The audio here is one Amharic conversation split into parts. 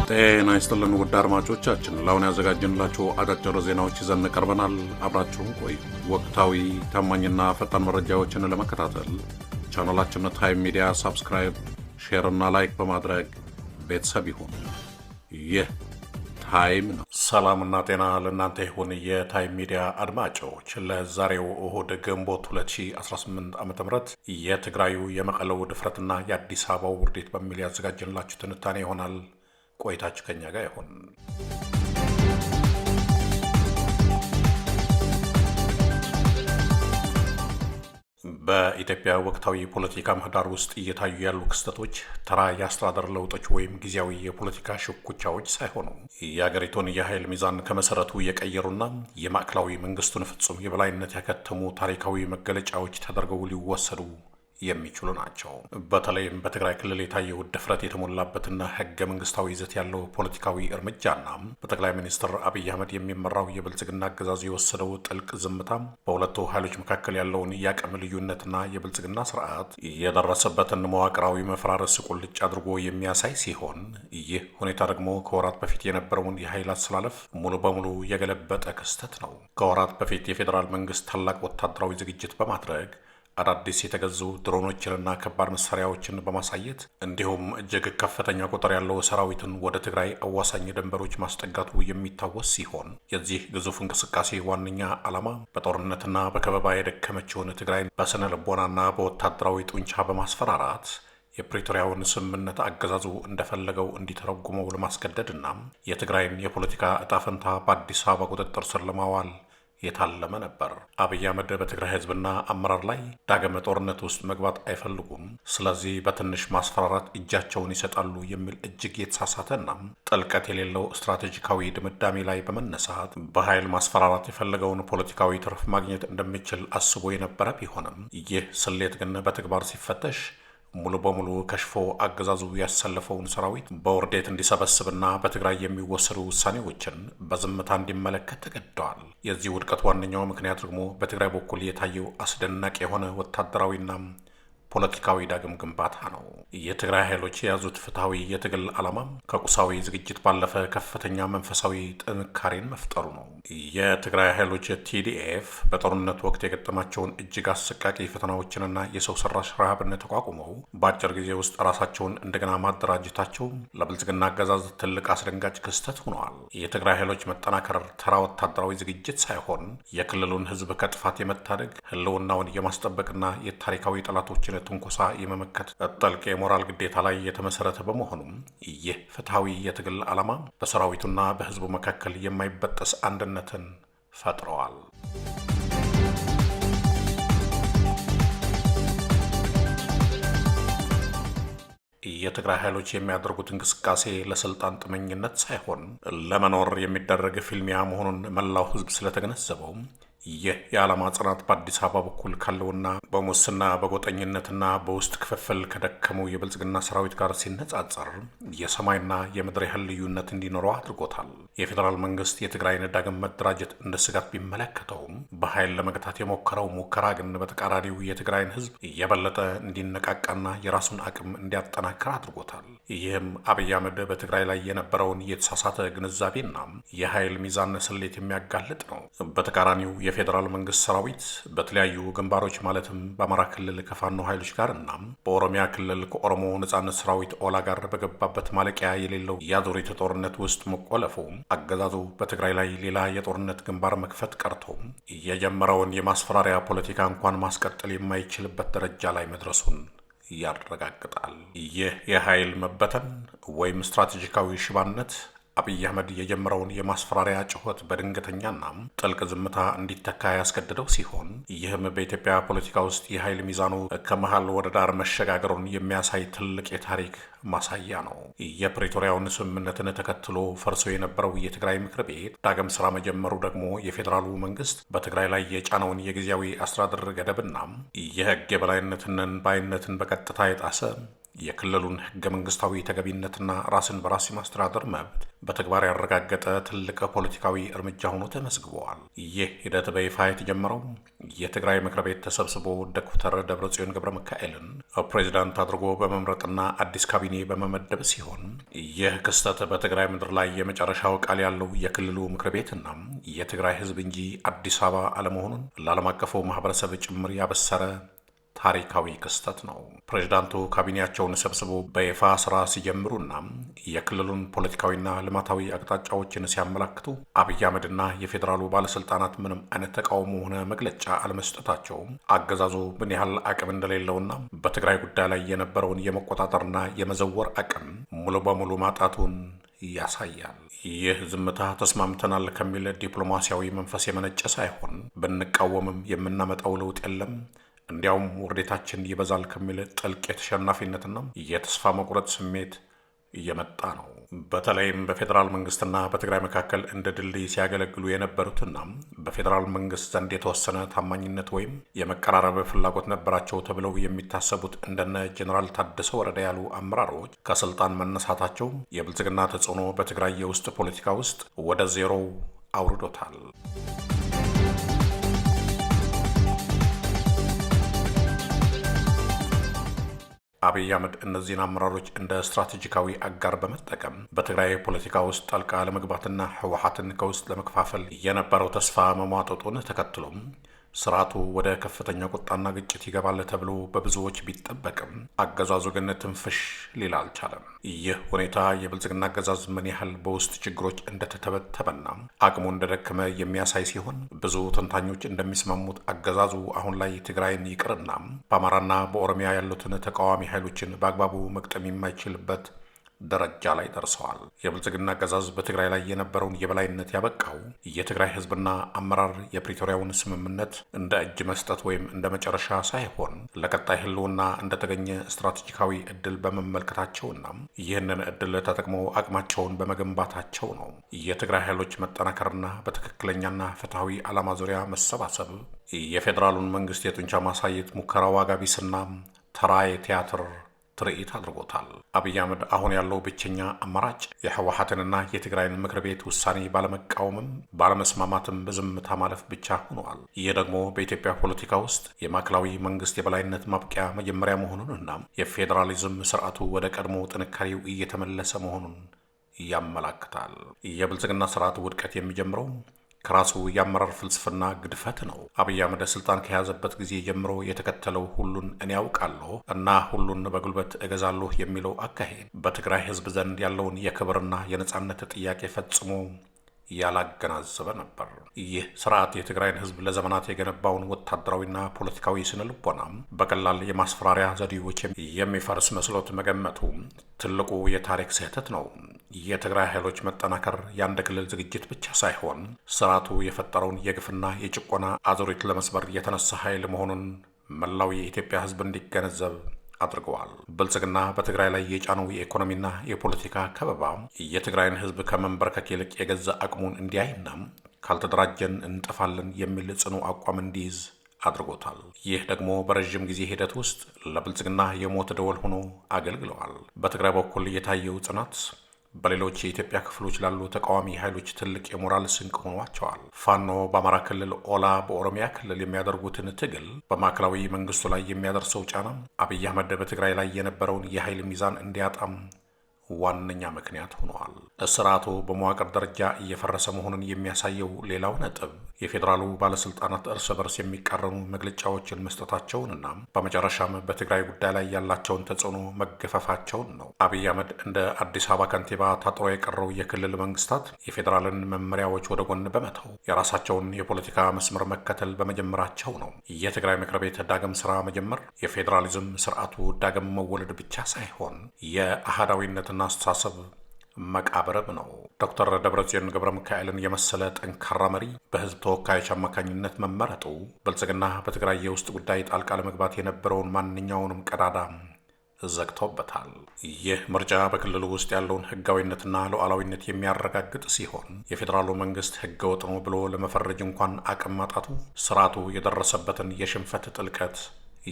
ጤና ይስጥልን ውድ አድማጮቻችን፣ ለአሁን ያዘጋጀንላችሁ አጫጭር ዜናዎች ይዘን ቀርበናል። አብራችሁን ቆዩ። ወቅታዊ ታማኝና ፈጣን መረጃዎችን ለመከታተል ቻናላችንን ታይም ሚዲያ ሰብስክራይብ፣ ሼር እና ላይክ በማድረግ ቤተሰብ ይሁን። ይህ ታይም ነው። ሰላምና ጤና ለእናንተ ይሁን የታይም ሚዲያ አድማጮች። ለዛሬው እሁድ ግንቦት 2018 ዓ.ም የትግራዩ የመቀለው ድፍረትና የአዲስ አበባው ውርዴት በሚል ያዘጋጀንላችሁ ትንታኔ ይሆናል። ቆይታችሁ ከኛ ጋር ይሁን። በኢትዮጵያ ወቅታዊ ፖለቲካ ምህዳር ውስጥ እየታዩ ያሉ ክስተቶች ተራ የአስተዳደር ለውጦች ወይም ጊዜያዊ የፖለቲካ ሽኩቻዎች ሳይሆኑ የአገሪቱን የኃይል ሚዛን ከመሰረቱ የቀየሩና የማዕከላዊ መንግስቱን ፍጹም የበላይነት ያከተሙ ታሪካዊ መገለጫዎች ተደርገው ሊወሰዱ የሚችሉ ናቸው። በተለይም በትግራይ ክልል የታየው ድፍረት የተሞላበትና ህገ መንግስታዊ ይዘት ያለው ፖለቲካዊ እርምጃና በጠቅላይ ሚኒስትር አብይ አህመድ የሚመራው የብልጽግና አገዛዝ የወሰደው ጥልቅ ዝምታ በሁለቱ ኃይሎች መካከል ያለውን የአቅም ልዩነትና የብልጽግና ስርዓት የደረሰበትን መዋቅራዊ መፈራረስ ቁልጭ አድርጎ የሚያሳይ ሲሆን፣ ይህ ሁኔታ ደግሞ ከወራት በፊት የነበረውን የኃይል አሰላለፍ ሙሉ በሙሉ የገለበጠ ክስተት ነው። ከወራት በፊት የፌዴራል መንግስት ታላቅ ወታደራዊ ዝግጅት በማድረግ አዳዲስ የተገዙ ድሮኖችንና ከባድ መሳሪያዎችን በማሳየት እንዲሁም እጅግ ከፍተኛ ቁጥር ያለው ሰራዊትን ወደ ትግራይ አዋሳኝ ድንበሮች ማስጠጋቱ የሚታወስ ሲሆን የዚህ ግዙፍ እንቅስቃሴ ዋነኛ ዓላማ በጦርነትና በከበባ የደከመችውን ትግራይን በስነ ልቦናና በወታደራዊ ጡንቻ በማስፈራራት የፕሪቶሪያውን ስምምነት አገዛዙ እንደፈለገው እንዲተረጉመው ለማስገደድና የትግራይን የፖለቲካ እጣ ፈንታ በአዲስ አበባ ቁጥጥር ስር ለማዋል የታለመ ነበር። አብይ አህመድ በትግራይ ህዝብና አመራር ላይ ዳግም ጦርነት ውስጥ መግባት አይፈልጉም፣ ስለዚህ በትንሽ ማስፈራራት እጃቸውን ይሰጣሉ የሚል እጅግ የተሳሳተና ጥልቀት የሌለው ስትራቴጂካዊ ድምዳሜ ላይ በመነሳት በኃይል ማስፈራራት የፈለገውን ፖለቲካዊ ትርፍ ማግኘት እንደሚችል አስቦ የነበረ ቢሆንም ይህ ስሌት ግን በተግባር ሲፈተሽ ሙሉ በሙሉ ከሽፎ አገዛዙ ያሰለፈውን ሰራዊት በውርዴት እንዲሰበስብና በትግራይ የሚወሰዱ ውሳኔዎችን በዝምታ እንዲመለከት ተገደዋል። የዚህ ውድቀት ዋነኛው ምክንያት ደግሞ በትግራይ በኩል የታየው አስደናቂ የሆነ ወታደራዊና ፖለቲካዊ ዳግም ግንባታ ነው። የትግራይ ኃይሎች የያዙት ፍትሐዊ የትግል ዓላማም ከቁሳዊ ዝግጅት ባለፈ ከፍተኛ መንፈሳዊ ጥንካሬን መፍጠሩ ነው። የትግራይ ኃይሎች ቲዲኤፍ በጦርነት ወቅት የገጠማቸውን እጅግ አሰቃቂ ፈተናዎችንና የሰው ሰራሽ ረሃብን ተቋቁመው በአጭር ጊዜ ውስጥ ራሳቸውን እንደገና ማደራጀታቸው ለብልጽግና አገዛዝ ትልቅ አስደንጋጭ ክስተት ሆነዋል። የትግራይ ኃይሎች መጠናከር ተራ ወታደራዊ ዝግጅት ሳይሆን የክልሉን ሕዝብ ከጥፋት የመታደግ ህልውናውን የማስጠበቅና የታሪካዊ ጠላቶችን ትንኮሳ የመመከት ጥልቅ የሞራል ግዴታ ላይ የተመሰረተ በመሆኑም ይህ ፍትሐዊ የትግል ዓላማ በሰራዊቱና በህዝቡ መካከል የማይበጠስ አንድነትን ፈጥረዋል። የትግራይ ኃይሎች የሚያደርጉት እንቅስቃሴ ለስልጣን ጥመኝነት ሳይሆን ለመኖር የሚደረግ ፊልሚያ መሆኑን መላው ህዝብ ስለተገነዘበው ይህ የዓላማ ጽናት በአዲስ አበባ በኩል ካለውና በሙስና በጎጠኝነትና በውስጥ ክፍፍል ከደከመው የብልጽግና ሰራዊት ጋር ሲነጻጸር የሰማይና የምድር ያህል ልዩነት እንዲኖረው አድርጎታል። የፌዴራል መንግስት የትግራይን ዳግም መደራጀት እንደ ስጋት ቢመለከተውም በኃይል ለመግታት የሞከረው ሙከራ ግን በተቃራኒው የትግራይን ህዝብ የበለጠ እንዲነቃቃና የራሱን አቅም እንዲያጠናክር አድርጎታል። ይህም አብይ አህመድ በትግራይ ላይ የነበረውን የተሳሳተ ግንዛቤና የኃይል ሚዛን ስሌት የሚያጋልጥ ነው። በተቃራኒው የፌዴራል መንግስት ሰራዊት በተለያዩ ግንባሮች ማለትም በአማራ ክልል ከፋኖ ኃይሎች ጋር እና በኦሮሚያ ክልል ከኦሮሞ ነጻነት ሰራዊት ኦላ ጋር በገባበት ማለቂያ የሌለው የአዙሪት ጦርነት ውስጥ መቆለፉ አገዛዙ በትግራይ ላይ ሌላ የጦርነት ግንባር መክፈት ቀርቶ የጀመረውን የማስፈራሪያ ፖለቲካ እንኳን ማስቀጠል የማይችልበት ደረጃ ላይ መድረሱን ያረጋግጣል። ይህ የኃይል መበተን ወይም ስትራቴጂካዊ ሽባነት አብይ አህመድ የጀመረውን የማስፈራሪያ ጩኸት በድንገተኛና ጥልቅ ዝምታ እንዲተካ ያስገድደው ሲሆን ይህም በኢትዮጵያ ፖለቲካ ውስጥ የኃይል ሚዛኑ ከመሃል ወደ ዳር መሸጋገሩን የሚያሳይ ትልቅ የታሪክ ማሳያ ነው። የፕሪቶሪያውን ስምምነትን ተከትሎ ፈርሶ የነበረው የትግራይ ምክር ቤት ዳግም ስራ መጀመሩ ደግሞ የፌዴራሉ መንግስት በትግራይ ላይ የጫነውን የጊዜያዊ አስተዳደር ገደብና የህግ የበላይነትን ባይነትን በቀጥታ የጣሰ የክልሉን ህገ መንግስታዊ ተገቢነትና ራስን በራስ የማስተዳደር መብት በተግባር ያረጋገጠ ትልቅ ፖለቲካዊ እርምጃ ሆኖ ተመዝግበዋል። ይህ ሂደት በይፋ የተጀመረው የትግራይ ምክር ቤት ተሰብስቦ ዶክተር ደብረጽዮን ገብረ ሚካኤልን ፕሬዚዳንት አድርጎ በመምረጥና አዲስ ካቢኔ በመመደብ ሲሆን ይህ ክስተት በትግራይ ምድር ላይ የመጨረሻው ቃል ያለው የክልሉ ምክር ቤትና የትግራይ ህዝብ እንጂ አዲስ አበባ አለመሆኑን ለዓለም አቀፉ ማህበረሰብ ጭምር ያበሰረ ታሪካዊ ክስተት ነው። ፕሬዝዳንቱ ካቢኔያቸውን ሰብስቦ በይፋ ስራ ሲጀምሩና የክልሉን ፖለቲካዊና ልማታዊ አቅጣጫዎችን ሲያመላክቱ አብይ አህመድና የፌዴራሉ ባለስልጣናት ምንም አይነት ተቃውሞ ሆነ መግለጫ አለመስጠታቸው አገዛዙ ምን ያህል አቅም እንደሌለውና በትግራይ ጉዳይ ላይ የነበረውን የመቆጣጠርና የመዘወር አቅም ሙሉ በሙሉ ማጣቱን ያሳያል። ይህ ዝምታ ተስማምተናል ከሚል ዲፕሎማሲያዊ መንፈስ የመነጨ ሳይሆን ብንቃወምም የምናመጣው ለውጥ የለም እንዲያውም ውርደታችን ይበዛል ከሚል ጥልቅ የተሸናፊነትና የተስፋ መቁረጥ ስሜት እየመጣ ነው። በተለይም በፌዴራል መንግስትና በትግራይ መካከል እንደ ድልድይ ሲያገለግሉ የነበሩትና በፌዴራል መንግስት ዘንድ የተወሰነ ታማኝነት ወይም የመቀራረብ ፍላጎት ነበራቸው ተብለው የሚታሰቡት እንደነ ጄኔራል ታደሰ ወረደ ያሉ አመራሮች ከስልጣን መነሳታቸው የብልጽግና ተጽዕኖ በትግራይ የውስጥ ፖለቲካ ውስጥ ወደ ዜሮው አውርዶታል። አብይ አህመድ እነዚህን አመራሮች እንደ ስትራቴጂካዊ አጋር በመጠቀም በትግራይ ፖለቲካ ውስጥ ጣልቃ ለመግባትና ህወሓትን ከውስጥ ለመከፋፈል የነበረው ተስፋ መሟጠጡን ተከትሎም ስርዓቱ ወደ ከፍተኛ ቁጣና ግጭት ይገባል ተብሎ በብዙዎች ቢጠበቅም አገዛዙ ግን ትንፍሽ ሊል አልቻለም። ይህ ሁኔታ የብልጽግና አገዛዝ ምን ያህል በውስጥ ችግሮች እንደተተበተበና አቅሙ እንደደከመ የሚያሳይ ሲሆን ብዙ ተንታኞች እንደሚስማሙት አገዛዙ አሁን ላይ ትግራይን ይቅርና በአማራና በኦሮሚያ ያሉትን ተቃዋሚ ኃይሎችን በአግባቡ መቅጠም የማይችልበት ደረጃ ላይ ደርሰዋል። የብልጽግና አገዛዝ በትግራይ ላይ የነበረውን የበላይነት ያበቃው የትግራይ ህዝብና አመራር የፕሪቶሪያውን ስምምነት እንደ እጅ መስጠት ወይም እንደ መጨረሻ ሳይሆን ለቀጣይ ህልውና እንደተገኘ ስትራቴጂካዊ እድል በመመልከታቸውና ይህንን እድል ተጠቅመው አቅማቸውን በመገንባታቸው ነው። የትግራይ ኃይሎች መጠናከርና በትክክለኛና ፍትሐዊ ዓላማ ዙሪያ መሰባሰብ የፌዴራሉን መንግስት የጡንቻ ማሳየት ሙከራ ዋጋ ቢስና ተራ የቲያትር ትርኢት አድርጎታል። አብይ አህመድ አሁን ያለው ብቸኛ አማራጭ የህወሓትንና የትግራይን ምክር ቤት ውሳኔ ባለመቃወምም ባለመስማማትም በዝምታ ማለፍ ብቻ ሆኗል። ይህ ደግሞ በኢትዮጵያ ፖለቲካ ውስጥ የማዕከላዊ መንግስት የበላይነት ማብቂያ መጀመሪያ መሆኑንና የፌዴራሊዝም ስርዓቱ ወደ ቀድሞ ጥንካሬው እየተመለሰ መሆኑን ያመላክታል። የብልጽግና ስርዓት ውድቀት የሚጀምረው ከራሱ የአመራር ፍልስፍና ግድፈት ነው። አብይ አህመድ ስልጣን ከያዘበት ጊዜ ጀምሮ የተከተለው ሁሉን እኔ ያውቃለሁ እና ሁሉን በጉልበት እገዛለሁ የሚለው አካሄድ በትግራይ ህዝብ ዘንድ ያለውን የክብርና የነጻነት ጥያቄ ፈጽሞ ያላገናዘበ ነበር። ይህ ስርዓት የትግራይን ህዝብ ለዘመናት የገነባውን ወታደራዊና ፖለቲካዊ ስነልቦና በቀላል የማስፈራሪያ ዘዴዎች የሚፈርስ መስሎት መገመቱ ትልቁ የታሪክ ስህተት ነው። የትግራይ ኃይሎች መጠናከር የአንድ ክልል ዝግጅት ብቻ ሳይሆን ስርዓቱ የፈጠረውን የግፍና የጭቆና አዙሪት ለመስበር የተነሳ ኃይል መሆኑን መላው የኢትዮጵያ ህዝብ እንዲገነዘብ አድርገዋል። ብልጽግና በትግራይ ላይ የጫነው የኢኮኖሚና የፖለቲካ ከበባ የትግራይን ህዝብ ከመንበርከክ ይልቅ የገዛ አቅሙን እንዲያይና ካልተደራጀን እንጠፋለን የሚል ጽኑ አቋም እንዲይዝ አድርጎታል። ይህ ደግሞ በረዥም ጊዜ ሂደት ውስጥ ለብልጽግና የሞት ደወል ሆኖ አገልግለዋል። በትግራይ በኩል የታየው ጽናት በሌሎች የኢትዮጵያ ክፍሎች ላሉ ተቃዋሚ ኃይሎች ትልቅ የሞራል ስንቅ ሆኗቸዋል። ፋኖ በአማራ ክልል፣ ኦላ በኦሮሚያ ክልል የሚያደርጉትን ትግል፣ በማዕከላዊ መንግስቱ ላይ የሚያደርሰው ጫና አብይ አህመድ በትግራይ ላይ የነበረውን የኃይል ሚዛን እንዲያጣም ዋነኛ ምክንያት ሆነዋል። ስርዓቱ በመዋቅር ደረጃ እየፈረሰ መሆኑን የሚያሳየው ሌላው ነጥብ የፌዴራሉ ባለስልጣናት እርስ በርስ የሚቃረኑ መግለጫዎችን መስጠታቸውንና በመጨረሻም በትግራይ ጉዳይ ላይ ያላቸውን ተጽዕኖ መገፈፋቸውን ነው። አብይ አህመድ እንደ አዲስ አበባ ከንቲባ ታጥሮ የቀረው የክልል መንግስታት የፌዴራልን መመሪያዎች ወደ ጎን በመተው የራሳቸውን የፖለቲካ መስመር መከተል በመጀመራቸው ነው። የትግራይ ምክር ቤት ዳግም ስራ መጀመር የፌዴራሊዝም ስርዓቱ ዳግም መወለድ ብቻ ሳይሆን የአህዳዊነትና አስተሳሰብ መቃብርም ነው። ዶክተር ደብረጽዮን ገብረ ሚካኤልን የመሰለ ጠንካራ መሪ በህዝብ ተወካዮች አማካኝነት መመረጡ ብልጽግና በትግራይ የውስጥ ጉዳይ ጣልቃ ለመግባት የነበረውን ማንኛውንም ቀዳዳ ዘግቶበታል። ይህ ምርጫ በክልሉ ውስጥ ያለውን ህጋዊነትና ሉዓላዊነት የሚያረጋግጥ ሲሆን የፌዴራሉ መንግስት ህገወጥ ነው ብሎ ለመፈረጅ እንኳን አቅም ማጣቱ ስርዓቱ የደረሰበትን የሽንፈት ጥልቀት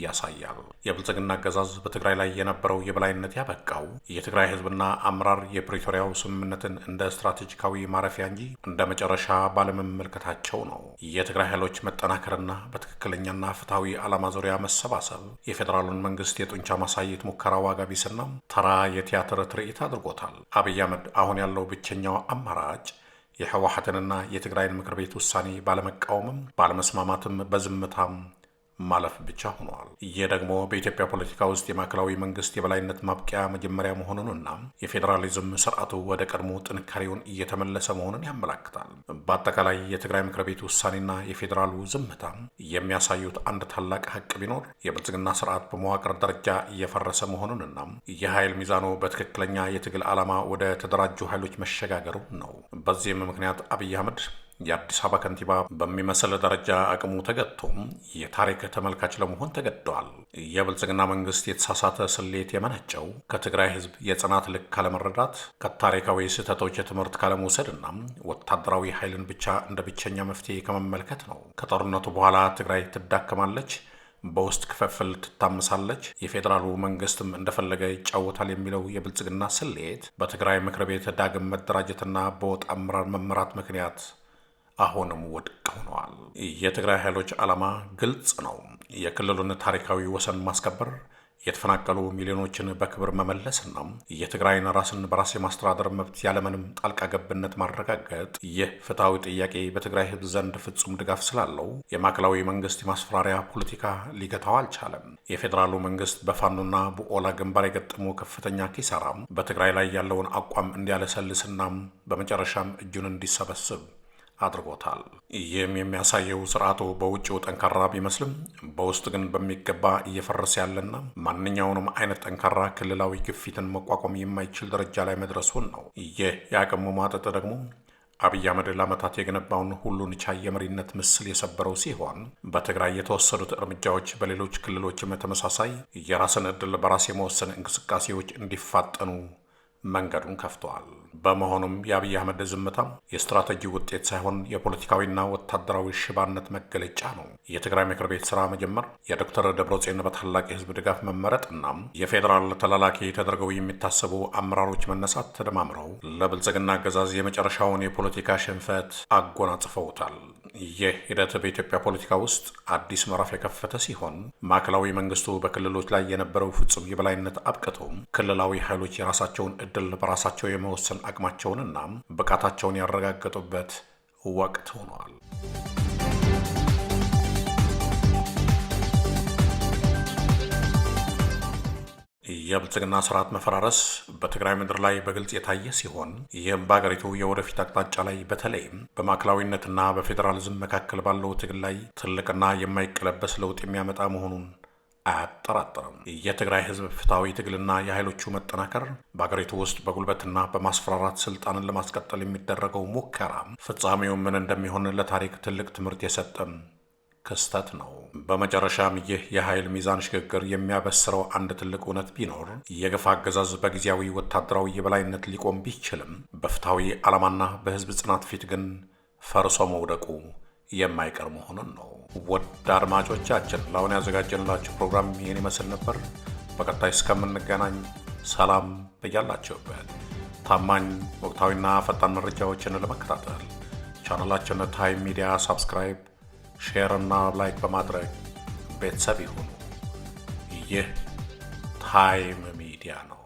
ያሳያል። የብልጽግና አገዛዝ በትግራይ ላይ የነበረው የበላይነት ያበቃው የትግራይ ህዝብና አመራር የፕሪቶሪያው ስምምነትን እንደ ስትራቴጂካዊ ማረፊያ እንጂ እንደ መጨረሻ ባለመመልከታቸው ነው። የትግራይ ኃይሎች መጠናከርና በትክክለኛና ፍትሐዊ ዓላማ ዙሪያ መሰባሰብ የፌዴራሉን መንግስት የጡንቻ ማሳየት ሙከራ ዋጋ ቢስና ተራ የቲያትር ትርኢት አድርጎታል። አብይ አህመድ አሁን ያለው ብቸኛው አማራጭ የህወሓትንና የትግራይን ምክር ቤት ውሳኔ ባለመቃወምም ባለመስማማትም በዝምታም ማለፍ ብቻ ሆኗል። ይህ ደግሞ በኢትዮጵያ ፖለቲካ ውስጥ የማዕከላዊ መንግስት የበላይነት ማብቂያ መጀመሪያ መሆኑንና የፌዴራሊዝም ስርዓቱ ወደ ቀድሞ ጥንካሬውን እየተመለሰ መሆኑን ያመላክታል። በአጠቃላይ የትግራይ ምክር ቤት ውሳኔና የፌዴራሉ ዝምታ የሚያሳዩት አንድ ታላቅ ሀቅ ቢኖር የብልጽግና ስርዓት በመዋቅር ደረጃ እየፈረሰ መሆኑንና የኃይል ሚዛኑ በትክክለኛ የትግል ዓላማ ወደ ተደራጁ ኃይሎች መሸጋገሩ ነው። በዚህም ምክንያት አብይ አህመድ የአዲስ አበባ ከንቲባ በሚመስል ደረጃ አቅሙ ተገጥቶም የታሪክ ተመልካች ለመሆን ተገደዋል። የብልጽግና መንግስት የተሳሳተ ስሌት የመነጨው ከትግራይ ህዝብ የጽናት ልክ ካለመረዳት፣ ከታሪካዊ ስህተቶች ትምህርት ካለመውሰድና ወታደራዊ ኃይልን ብቻ እንደ ብቸኛ መፍትሄ ከመመልከት ነው። ከጦርነቱ በኋላ ትግራይ ትዳከማለች፣ በውስጥ ክፍፍል ትታመሳለች፣ የፌዴራሉ መንግስትም እንደፈለገ ይጫወታል የሚለው የብልጽግና ስሌት በትግራይ ምክር ቤት ዳግም መደራጀትና በወጥ አመራር መመራት ምክንያት አሁንም ውድቅ ሆነዋል። የትግራይ ኃይሎች ዓላማ ግልጽ ነው። የክልሉን ታሪካዊ ወሰን ማስከበር፣ የተፈናቀሉ ሚሊዮኖችን በክብር መመለስና የትግራይን ራስን በራስ የማስተዳደር መብት ያለምንም ጣልቃ ገብነት ማረጋገጥ። ይህ ፍትሐዊ ጥያቄ በትግራይ ህዝብ ዘንድ ፍጹም ድጋፍ ስላለው የማዕከላዊ መንግስት የማስፈራሪያ ፖለቲካ ሊገታው አልቻለም። የፌዴራሉ መንግስት በፋኖና በኦላ ግንባር የገጠመው ከፍተኛ ኪሳራ በትግራይ ላይ ያለውን አቋም እንዲያለሰልስና በመጨረሻም እጁን እንዲሰበስብ አድርጎታል። ይህም የሚያሳየው ስርዓቱ በውጭው ጠንካራ ቢመስልም በውስጥ ግን በሚገባ እየፈረሰ ያለና ማንኛውንም አይነት ጠንካራ ክልላዊ ግፊትን መቋቋም የማይችል ደረጃ ላይ መድረሱን ነው። ይህ የአቅም መሟጠጥ ደግሞ አብይ አህመድ ለዓመታት የገነባውን ሁሉን ቻይ የመሪነት ምስል የሰበረው ሲሆን በትግራይ የተወሰዱት እርምጃዎች በሌሎች ክልሎችም ተመሳሳይ የራስን ዕድል በራስ የመወሰን እንቅስቃሴዎች እንዲፋጠኑ መንገዱን ከፍተዋል። በመሆኑም የአብይ አህመድ ዝምታ የስትራቴጂ ውጤት ሳይሆን የፖለቲካዊና ወታደራዊ ሽባነት መገለጫ ነው። የትግራይ ምክር ቤት ስራ መጀመር፣ የዶክተር ደብረጽዮን በታላቅ የህዝብ ድጋፍ መመረጥና የፌዴራል ተላላኪ ተደርገው የሚታሰቡ አመራሮች መነሳት ተደማምረው ለብልጽግና አገዛዝ የመጨረሻውን የፖለቲካ ሽንፈት አጎናጽፈውታል። ይህ ሂደት በኢትዮጵያ ፖለቲካ ውስጥ አዲስ ምዕራፍ የከፈተ ሲሆን ማዕከላዊ መንግስቱ በክልሎች ላይ የነበረው ፍጹም የበላይነት አብቅቶ ክልላዊ ኃይሎች የራሳቸውን ዕድል በራሳቸው የመወሰን አቅማቸውንና ብቃታቸውን ያረጋገጡበት ወቅት ሆኗል። የብልጽግና ስርዓት መፈራረስ በትግራይ ምድር ላይ በግልጽ የታየ ሲሆን ይህም በአገሪቱ የወደፊት አቅጣጫ ላይ በተለይም በማዕከላዊነትና በፌዴራሊዝም መካከል ባለው ትግል ላይ ትልቅና የማይቀለበስ ለውጥ የሚያመጣ መሆኑን አያጠራጥርም። የትግራይ ህዝብ ፍትሐዊ ትግልና የኃይሎቹ መጠናከር በአገሪቱ ውስጥ በጉልበትና በማስፈራራት ስልጣንን ለማስቀጠል የሚደረገው ሙከራ ፍጻሜው ምን እንደሚሆን ለታሪክ ትልቅ ትምህርት የሰጠም ክስተት ነው። በመጨረሻም ይህ የኃይል ሚዛን ሽግግር የሚያበስረው አንድ ትልቅ እውነት ቢኖር የግፍ አገዛዝ በጊዜያዊ ወታደራዊ የበላይነት ሊቆም ቢችልም በፍትሐዊ ዓላማና በህዝብ ጽናት ፊት ግን ፈርሶ መውደቁ የማይቀር መሆኑን ነው። ውድ አድማጮቻችን ለአሁን ያዘጋጀንላችሁ ፕሮግራም ይህን ይመስል ነበር። በቀጣይ እስከምንገናኝ ሰላም በያላችሁበት። ታማኝ ወቅታዊና ፈጣን መረጃዎችን ለመከታተል ቻናላችን ታይም ሚዲያ ሰብስክራይብ፣ ሼር እና ላይክ በማድረግ ቤተሰብ ይሁኑ። ይህ ታይም ሚዲያ ነው።